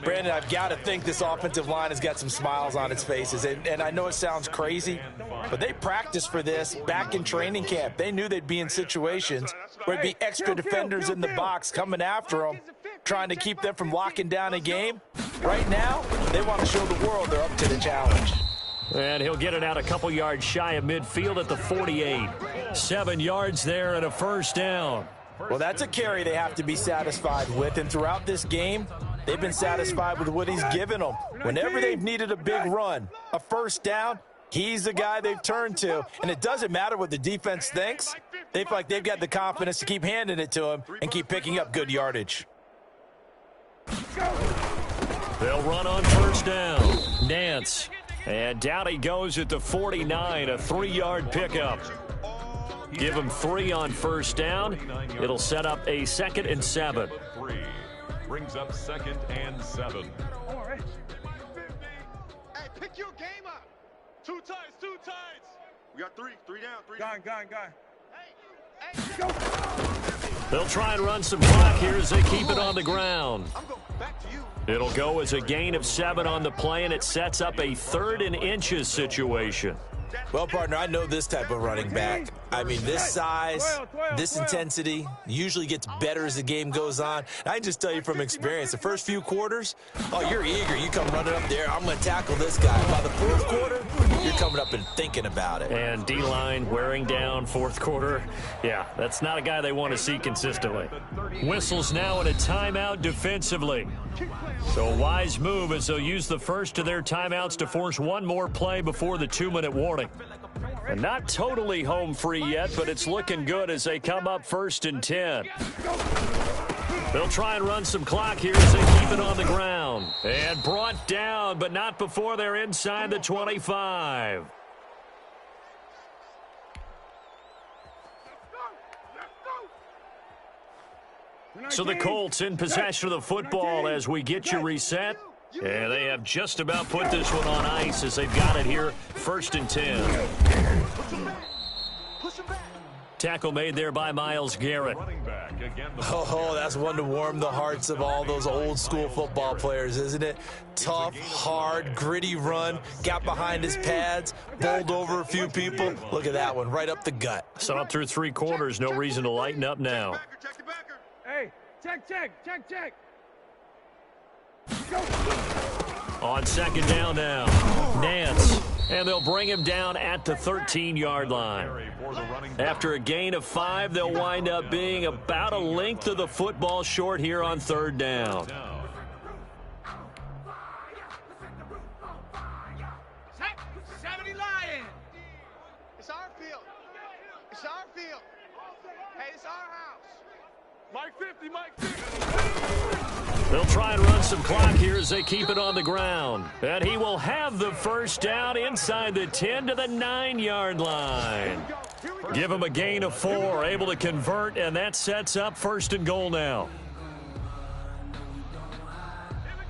Brandon, I've got to think this offensive line has got some smiles on its faces. And I know it sounds crazy, but they practiced for this back in training camp. They knew they'd be in situations where there'd be extra defenders in the box coming after them, trying to keep them from locking down a game. Right now, they want to show the world they're up to the challenge. And he'll get it out a couple yards shy of midfield at the 48. 7 yards there and a first down. Well, that's a carry they have to be satisfied with. And throughout this game, they've been satisfied with what he's given them. Whenever they've needed a big run, a first down, he's the guy they've turned to. And it doesn't matter what the defense thinks. They feel like they've got the confidence to keep handing it to him and keep picking up good yardage. They'll run on first down. Nance. And down he goes at the 49, a 3-yard pickup. Give him 3 on first down. It'll set up a 2nd and 7. 3 brings up 2nd and 7. Hey, pick your game up. 2 tights, 2 tights. We got 3 down, 3 Gone, gone, gone. They'll try and run some clock here as they keep it on the ground. I'm going back to you. It'll go as a gain of 7 on the play, and it sets up a 3rd and inches situation. Well, partner, I know this type of running back. I mean, this size, this intensity usually gets better as the game goes on. And I can just tell you from experience, the first few quarters, oh, you're eager. You come running up there, I'm going to tackle this guy. By the 4th quarter, you're coming up and thinking about it. And D-line wearing down 4th quarter. Yeah, that's not a guy they want to see consistently. Whistles now in a timeout defensively. So a wise move as they'll use the first of their timeouts to force one more play before the 2-minute warning. And not totally home free yet, but it's looking good as they come up 1st and 10. They'll try and run some clock here as they keep it on the ground. And brought down, but not before they're inside the 25. So the Colts in possession of the football as we get you reset. And they have just about put this one on ice as they've got it here, 1st and 10. Push him back. Tackle made there by Myles Garrett. Oh, that's one to warm the hearts of all those old school football players, isn't it? Tough, hard, gritty run, got behind his pads, bowled over a few people. Look at that one, right up the gut. Saw it through 3 quarters, no reason to lighten up now. Hey, check. On 2nd down now, Nance. And they'll bring him down at the 13-yard line. After a gain of 5, they'll wind up being about a length of the football short here on 3rd down. 70 Lions. It's our field. It's our field. Hey, it's our house. Mike 50, Mike 50. They'll try and run some clock here as they keep it on the ground. And he will have the 1st down inside the 10 to the 9-yard line. Give him a gain of 4, able to convert, and that sets up 1st and goal now.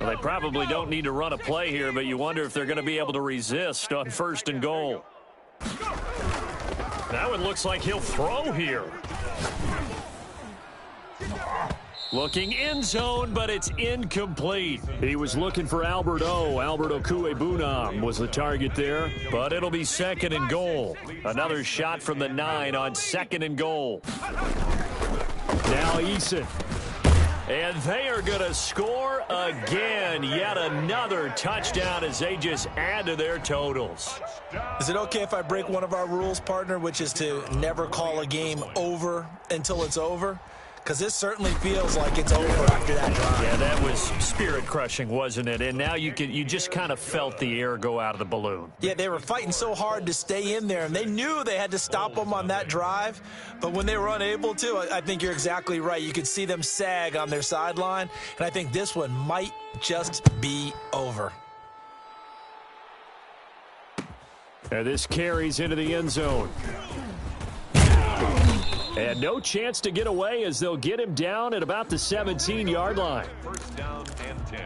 Well, they probably don't need to run a play here, but you wonder if they're going to be able to resist on 1st and goal. Now it looks like he'll throw here. Looking end zone, but it's incomplete. He was looking for Albert O. Albert Okuebunam was the target there, but it'll be 2nd and goal. Another shot from the 9 on 2nd and goal. Now Eason. And they are going to score again. Yet another touchdown as they just add to their totals. Is it okay if I break one of our rules, partner, which is to never call a game over until it's over? Because this certainly feels like it's over after that drive. Yeah, that was spirit-crushing, wasn't it? And now you just kind of felt the air go out of the balloon. Yeah, they were fighting so hard to stay in there, and they knew they had to stop them on that drive. But when they were unable to, I think you're exactly right. You could see them sag on their sideline, and I think this one might just be over. And this carries into the end zone. And no chance to get away as they'll get him down at about the 17-yard line. 1st down and 10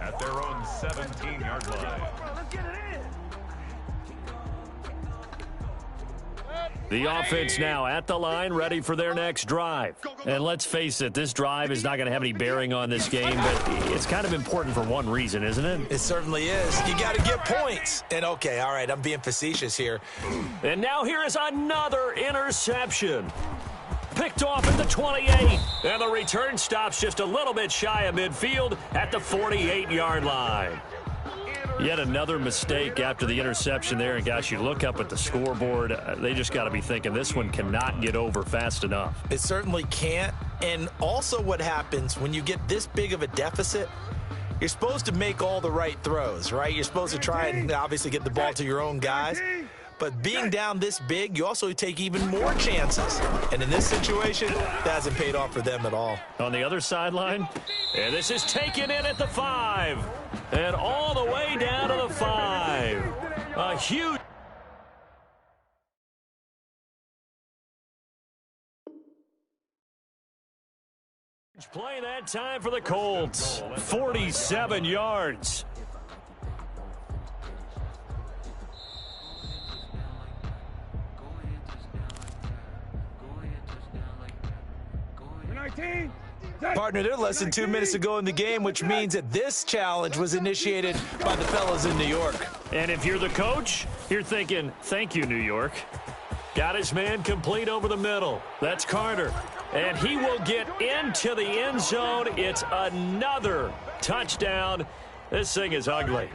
at their own 17-yard line. The offense now at the line, ready for their next drive. And let's face it, this drive is not going to have any bearing on this game, but it's kind of important for one reason, isn't it? It certainly is. You got to get points. And, okay, all right, I'm being facetious here. And now here is another interception. Picked off at the 28. And the return stops just a little bit shy of midfield at the 48-yard line. Yet another mistake after the interception there. And, gosh, you look up at the scoreboard, they just got to be thinking this one cannot get over fast enough. It certainly can't. And also what happens when you get this big of a deficit, you're supposed to make all the right throws, right? You're supposed to try and obviously get the ball to your own guys. But being down this big, you also take even more chances. And in this situation, that hasn't paid off for them at all. On the other sideline, and this is taken in at the 5. And all the way down to the 5. A huge... play that time for the Colts. 47 yards. Partner, they're less than 2 minutes to go in the game, which means that this challenge was initiated by the fellas in New York. And if you're the coach, you're thinking, thank you, New York. Got his man complete over the middle. That's Carter. And he will get into the end zone. It's another touchdown. This thing is ugly.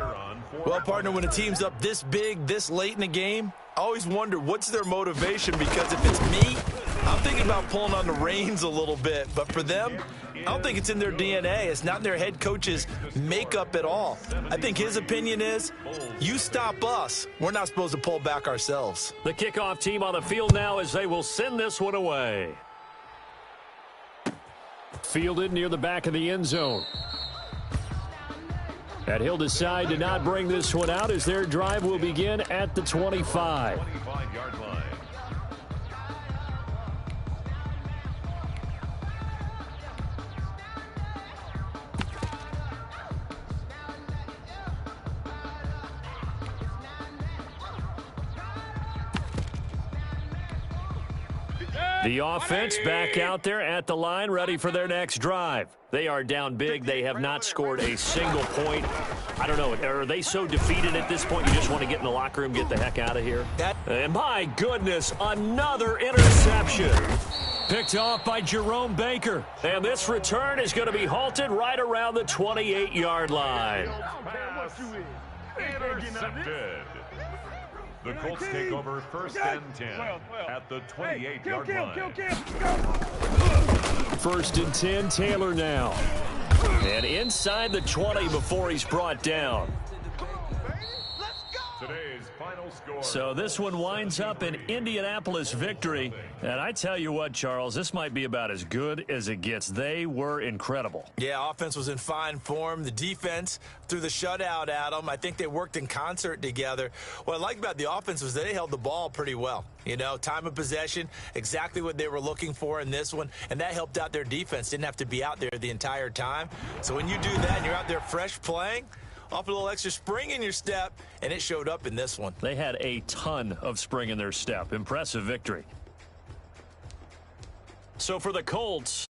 Well, partner, when a team's up this big, this late in the game, I always wonder what's their motivation, because if it's me, I'm thinking about pulling on the reins a little bit. But for them, I don't think it's in their DNA. It's not in their head coach's makeup at all. I think his opinion is, you stop us, we're not supposed to pull back ourselves. The kickoff team on the field now as they will send this one away. Fielded near the back of the end zone. And he'll decide to not bring this one out as their drive will begin at the 25. 25-yard line. The offense back out there at the line, ready for their next drive. They are down big. They have not scored a single point. I don't know. Are they so defeated at this point you just want to get in the locker room, get the heck out of here? And my goodness, another interception. Picked off by Jerome Baker. And this return is going to be halted right around the 28-yard line. Intercepted. The Colts take over 1st and 10 at the 28-yard line. 1st and 10, Taylor now. And inside the 20 before he's brought down. Today's final score. So this one winds up an Indianapolis victory. And I tell you what, Charles, this might be about as good as it gets. They were incredible. Yeah, offense was in fine form. The defense threw the shutout at them. I think they worked in concert together. What I like about the offense was they held the ball pretty well. You know, time of possession, exactly what they were looking for in this one, and that helped out their defense. Didn't have to be out there the entire time. So when you do that and you're out there fresh playing, off a little extra spring in your step, and it showed up in this one. They had a ton of spring in their step. Impressive victory. So for the Colts,